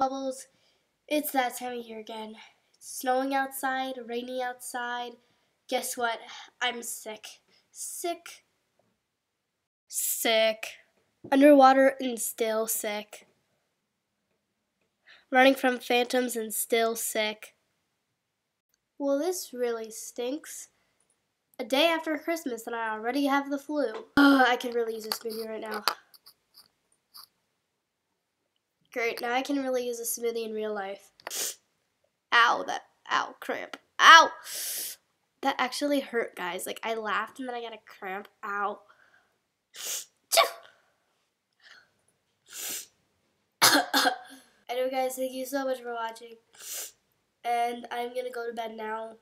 Bubbles, it's that time of year again. It's snowing outside, raining outside. Guess what? I'm sick. Sick. Sick. Underwater and still sick. Running from phantoms and still sick. Well, this really stinks. A day after Christmas and I already have the flu. Oh, I could really use a smoothie right now. Great, now I can really use a smoothie in real life. Ow, cramp. Ow! That actually hurt, guys. Like, I laughed and then I got a cramp. Ow. Anyway, guys, thank you so much for watching. And I'm gonna go to bed now.